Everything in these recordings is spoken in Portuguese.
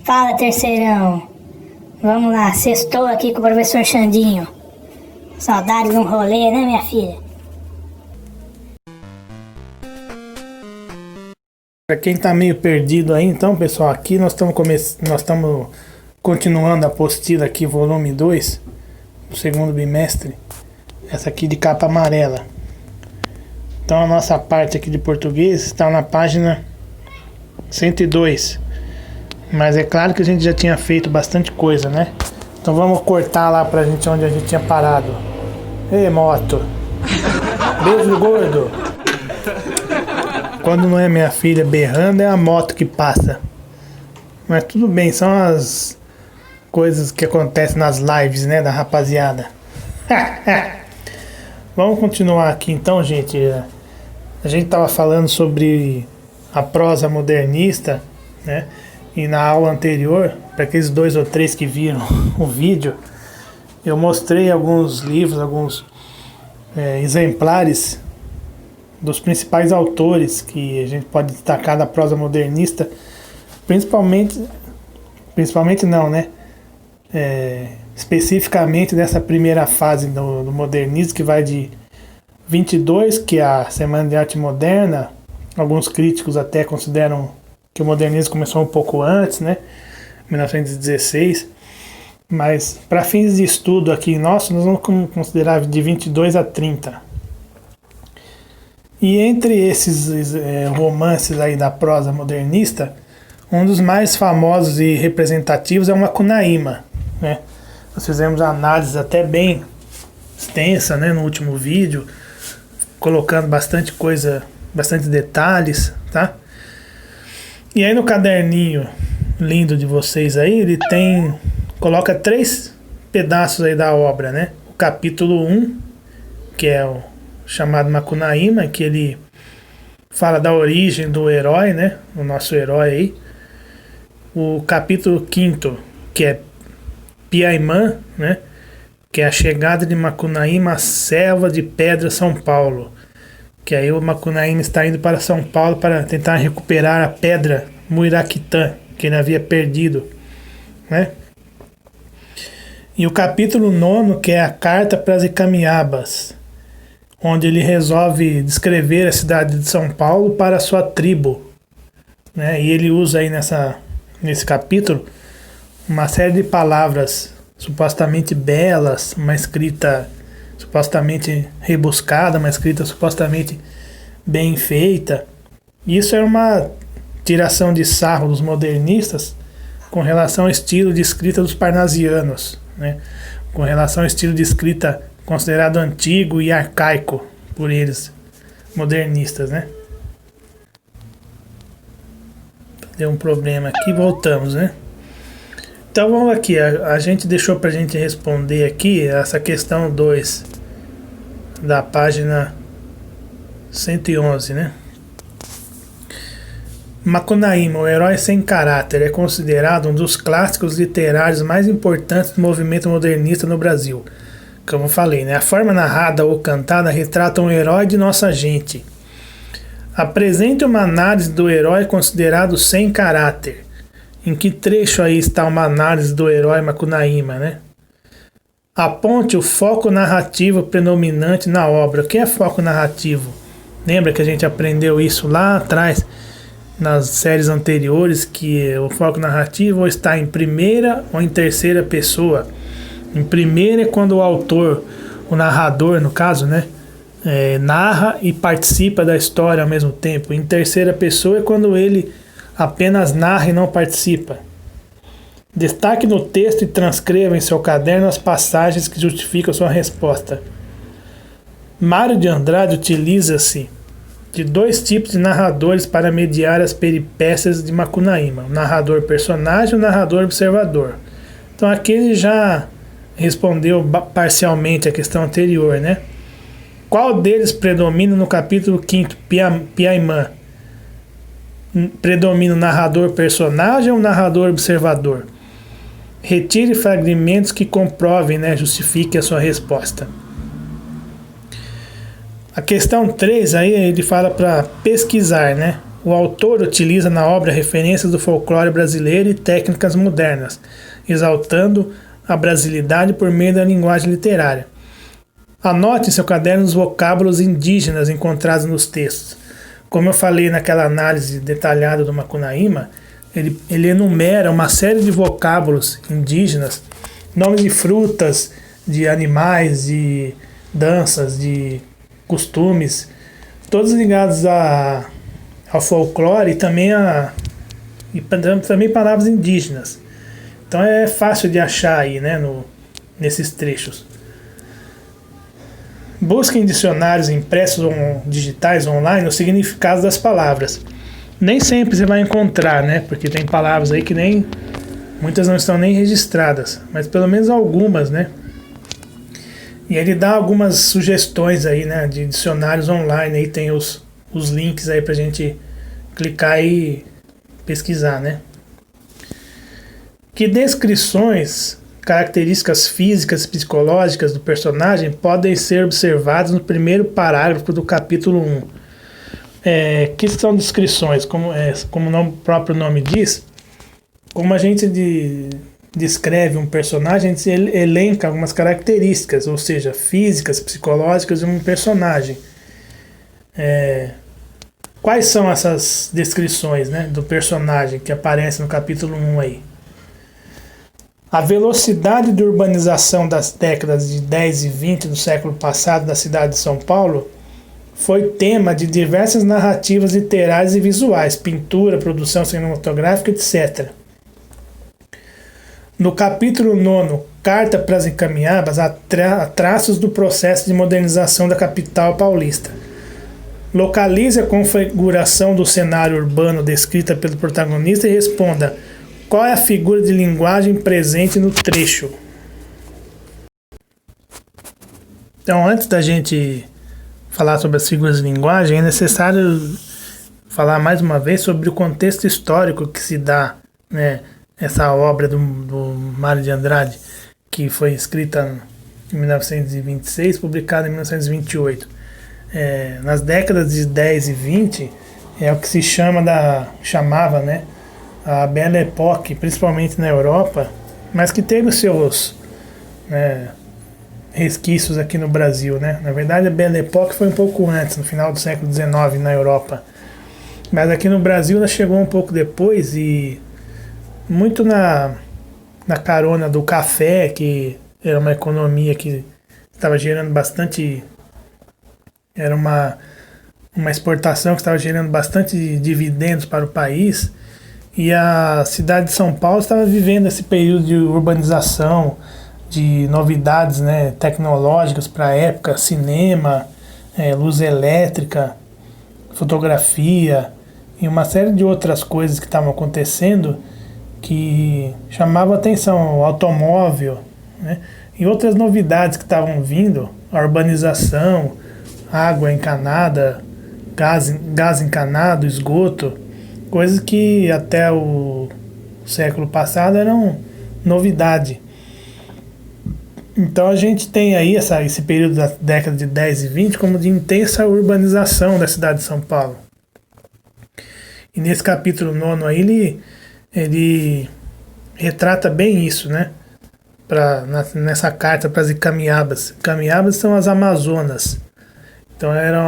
Fala, terceirão. Vamos lá, sextou aqui com o professor Xandinho. Saudade de um rolê, né, minha filha? Para quem tá meio perdido aí, então, pessoal, aqui nós estamos continuando a apostila aqui, volume 2, do segundo bimestre. Essa aqui de capa amarela. Então a nossa parte aqui de português está na página 102. Mas é claro que a gente já tinha feito bastante coisa, né? Então vamos cortar lá pra gente onde a gente tinha parado. Ei, moto! Beijo gordo! Quando não é minha filha berrando, é a moto que passa. Mas tudo bem, são as coisas que acontecem nas lives, né, da rapaziada. Vamos continuar aqui então, gente. A gente tava falando sobre a prosa modernista, né? E na aula anterior, para aqueles 2 ou 3 que viram o vídeo, eu mostrei alguns livros, alguns exemplares dos principais autores que a gente pode destacar da prosa modernista, principalmente não, né? Especificamente dessa primeira fase do modernismo, que vai de 22, que é a Semana de Arte Moderna. Alguns críticos até consideram que o modernismo começou um pouco antes, né? 1916. Mas para fins de estudo aqui nosso, nós vamos considerar de 22 a 30. E entre esses romances aí da prosa modernista, um dos mais famosos e representativos é o Macunaíma, né? Nós fizemos análises até bem extensa, né, no último vídeo, colocando bastante coisa, bastante detalhes, tá? E aí no caderninho lindo de vocês aí, ele coloca 3 pedaços aí da obra, né? O capítulo 1, que é o chamado Macunaíma, que ele fala da origem do herói, né? O nosso herói aí. O capítulo 5º, que é Piaimã, né? Que é a chegada de Macunaíma à selva de Pedra, São Paulo. Que aí o Macunaíma está indo para São Paulo para tentar recuperar a pedra Muiraquitã, que ele havia perdido, né? E o capítulo 9, que é a Carta para as Icamiabas, onde ele resolve descrever a cidade de São Paulo para a sua tribo, né? E ele usa aí nesse capítulo uma série de palavras supostamente belas, uma escrita supostamente rebuscada, uma escrita supostamente bem feita. Isso é uma tiração de sarro dos modernistas com relação ao estilo de escrita dos parnasianos, né? Com relação ao estilo de escrita considerado antigo e arcaico por eles, modernistas, né? Deu um problema aqui, voltamos, né? Então vamos aqui, a gente deixou pra gente responder aqui essa questão 2 da página 111, né? Macunaíma, o herói sem caráter, é considerado um dos clássicos literários mais importantes do movimento modernista no Brasil. Como eu falei, né? A forma narrada ou cantada retrata um herói de nossa gente. Apresente uma análise do herói considerado sem caráter. Em que trecho aí está uma análise do herói Macunaíma, né? Aponte o foco narrativo predominante na obra. O que é foco narrativo? Lembra que a gente aprendeu isso lá atrás, nas séries anteriores, que o foco narrativo está em primeira ou em terceira pessoa. Em primeira é quando o autor, o narrador no caso, né, narra e participa da história ao mesmo tempo. Em terceira pessoa é quando ele apenas narra e não participa. Destaque no texto e transcreva em seu caderno as passagens que justificam sua resposta. Mário de Andrade utiliza-se de 2 tipos de narradores para mediar as peripécias de Macunaíma: o narrador personagem e o narrador observador. Então aqui ele já respondeu parcialmente a questão anterior, né? Qual deles predomina no capítulo 5º, Piaimã? Predomina o narrador personagem ou o narrador observador? Retire fragmentos que comprovem, né, justifique a sua resposta. A questão 3 aí ele fala para pesquisar, né? O autor utiliza na obra referências do folclore brasileiro e técnicas modernas, exaltando a brasilidade por meio da linguagem literária. Anote em seu caderno os vocábulos indígenas encontrados nos textos. Como eu falei naquela análise detalhada do Macunaíma, ele enumera uma série de vocábulos indígenas, nomes de frutas, de animais, de danças, de costumes, todos ligados ao folclore e também também palavras indígenas. Então é fácil de achar aí, né, nesses trechos. Busque em dicionários impressos ou digitais online os significados das palavras. Nem sempre você vai encontrar, né, porque tem palavras aí que muitas não estão nem registradas, mas pelo menos algumas, né. E ele dá algumas sugestões aí, né, de dicionários online, aí tem os links aí pra gente clicar e pesquisar, né. Que descrições, características físicas e psicológicas do personagem podem ser observadas no primeiro parágrafo do capítulo 1. Que são descrições, como o próprio nome diz, como a gente descreve um personagem, a gente elenca algumas características, ou seja, físicas, psicológicas de um personagem. Quais são essas descrições, né, do personagem que aparece no capítulo 1 aí? A velocidade de urbanização das décadas de 10 e 20 do século passado da cidade de São Paulo foi tema de diversas narrativas literárias e visuais, pintura, produção cinematográfica, etc. No capítulo 9, Carta para as Encaminhadas, há traços do processo de modernização da capital paulista. Localize a configuração do cenário urbano descrita pelo protagonista e responda: qual é a figura de linguagem presente no trecho? Então, antes da gente falar sobre as figuras de linguagem, é necessário falar mais uma vez sobre o contexto histórico que se dá, né, essa obra do Mário de Andrade, que foi escrita em 1926, publicada em 1928. Nas décadas de 10 e 20, é o que se chamava, né, a Belle Époque, principalmente na Europa, mas que teve os seus, né, resquícios aqui no Brasil, né? Na verdade, a Belle Époque foi um pouco antes, no final do século XIX, na Europa. Mas aqui no Brasil ela chegou um pouco depois e muito na carona do café, que era uma economia que estava gerando bastante... Era uma exportação que estava gerando bastante dividendos para o país. E a cidade de São Paulo estava vivendo esse período de urbanização, de novidades, né, tecnológicas para a época, cinema, luz elétrica, fotografia e uma série de outras coisas que estavam acontecendo que chamavam a atenção, o automóvel, né, e outras novidades que estavam vindo, a urbanização, água encanada, gás encanado, esgoto, coisas que até o século passado eram novidade. Então a gente tem aí esse período da década de 10 e 20 como de intensa urbanização da cidade de São Paulo. E nesse capítulo 9 aí ele retrata bem isso, né? Nessa carta para as Icamiabas. Icamiabas são as Amazonas. Então eram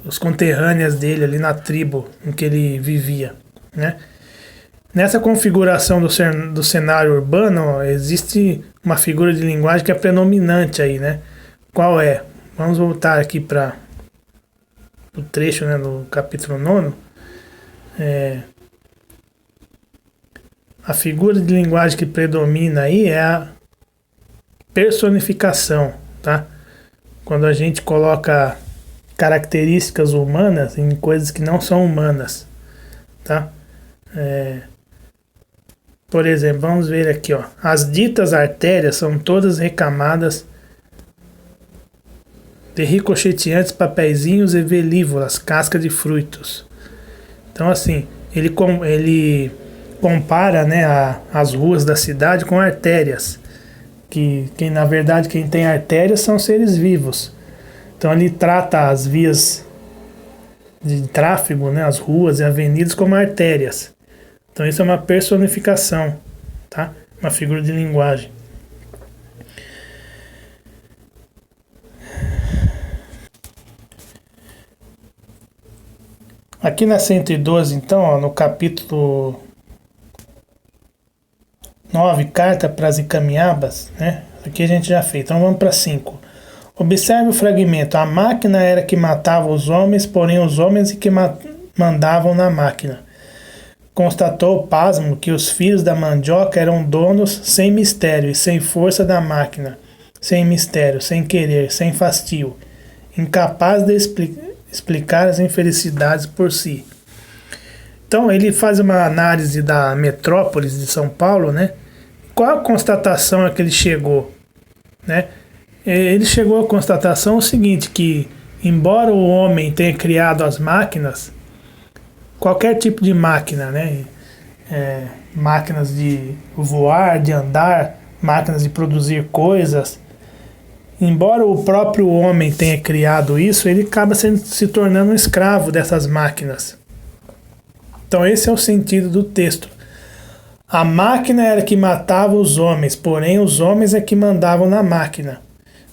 os conterrâneas dele ali na tribo em que ele vivia, né? Nessa configuração do cenário urbano, existe uma figura de linguagem que é predominante aí, né? Qual é? Vamos voltar aqui para o trecho, né, no capítulo 9. A figura de linguagem que predomina aí é a personificação, tá? Quando a gente coloca características humanas em coisas que não são humanas, tá? Por exemplo, vamos ver aqui, ó. As ditas artérias são todas recamadas de ricocheteantes papeizinhos e velívolas, casca de frutos. Então, assim, ele compara, né, as ruas da cidade com artérias, que na verdade quem tem artérias são seres vivos. Então ele trata as vias de tráfego, né, as ruas e avenidas como artérias. Então isso é uma personificação, tá? Uma figura de linguagem. Aqui na 112, então, ó, no capítulo 9, carta para as Icamiabas, né? Aqui a gente já fez, então vamos para 5. Observe o fragmento. A máquina era que matava os homens, porém os homens que mandavam na máquina. Constatou pasmo que os filhos da mandioca eram donos sem mistério e sem força da máquina, sem mistério, sem querer, sem fastio, incapaz de explicar as infelicidades por si. Então ele faz uma análise da metrópolis de São Paulo, né? Qual a constatação a que ele chegou, né? Ele chegou à constatação o seguinte, que embora o homem tenha criado as máquinas, qualquer tipo de máquina, né? Máquinas de voar, de andar, máquinas de produzir coisas, embora o próprio homem tenha criado isso, ele acaba se tornando um escravo dessas máquinas. Então esse é o sentido do texto. A máquina era que matava os homens, porém os homens é que mandavam na máquina.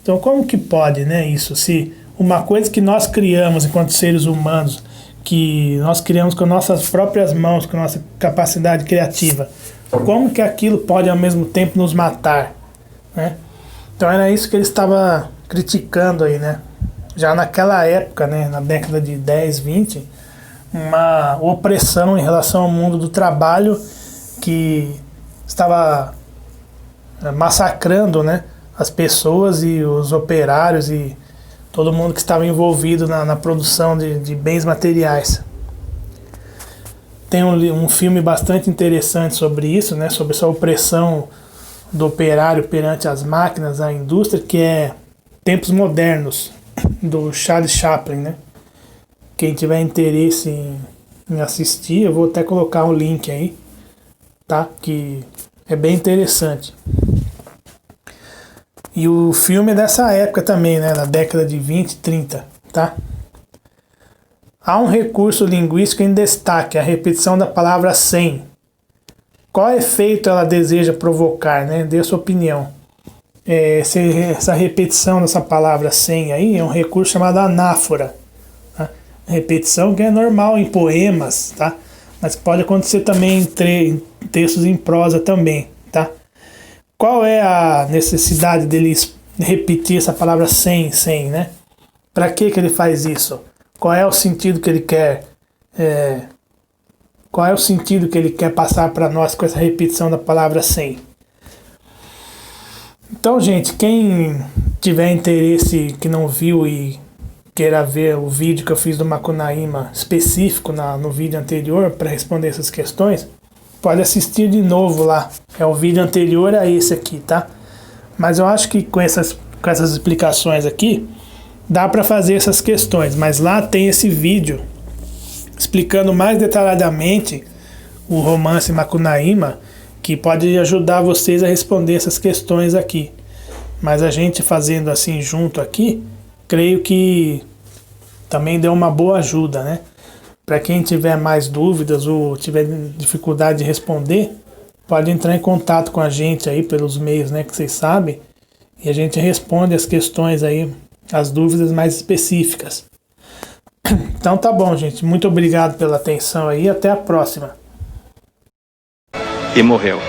Então como que pode, né, isso? Se uma coisa que nós criamos enquanto seres humanos, que nós criamos com nossas próprias mãos, com nossa capacidade criativa, como que aquilo pode ao mesmo tempo nos matar, né? Então era isso que ele estava criticando aí, né? Já naquela época, né, na década de 10, 20, uma opressão em relação ao mundo do trabalho que estava massacrando, né, as pessoas e os operários e todo mundo que estava envolvido na produção de bens materiais. Tem um filme bastante interessante sobre isso, né, sobre essa opressão do operário perante as máquinas, a indústria, que é Tempos Modernos, do Charles Chaplin, né? Quem tiver interesse em assistir, eu vou até colocar um link aí, tá? Que é bem interessante. E o filme é dessa época também, né? Na década de 20, 30, tá? Há um recurso linguístico em destaque, a repetição da palavra sem. Qual efeito ela deseja provocar, né? Dê a sua opinião. Essa repetição dessa palavra sem aí é um recurso chamado anáfora. Tá? Repetição que é normal em poemas, tá? Mas pode acontecer também em textos em prosa também, tá? Qual é a necessidade dele repetir essa palavra sem, né? Para que ele faz isso? Qual é o sentido que ele quer? Qual é o sentido que ele quer passar para nós com essa repetição da palavra sem? Então, gente, quem tiver interesse, que não viu e queira ver o vídeo que eu fiz do Macunaíma específico no vídeo anterior para responder essas questões, pode assistir de novo lá. É o vídeo anterior a esse aqui, tá? Mas eu acho que com essas explicações aqui, dá para fazer essas questões. Mas lá tem esse vídeo explicando mais detalhadamente o romance Macunaíma, que pode ajudar vocês a responder essas questões aqui. Mas a gente fazendo assim junto aqui, creio que também deu uma boa ajuda, né? Para quem tiver mais dúvidas ou tiver dificuldade de responder, pode entrar em contato com a gente aí pelos meios, né, que vocês sabem, e a gente responde as questões aí, as dúvidas mais específicas. Então tá bom, gente. Muito obrigado pela atenção aí. Até a próxima. E morreu.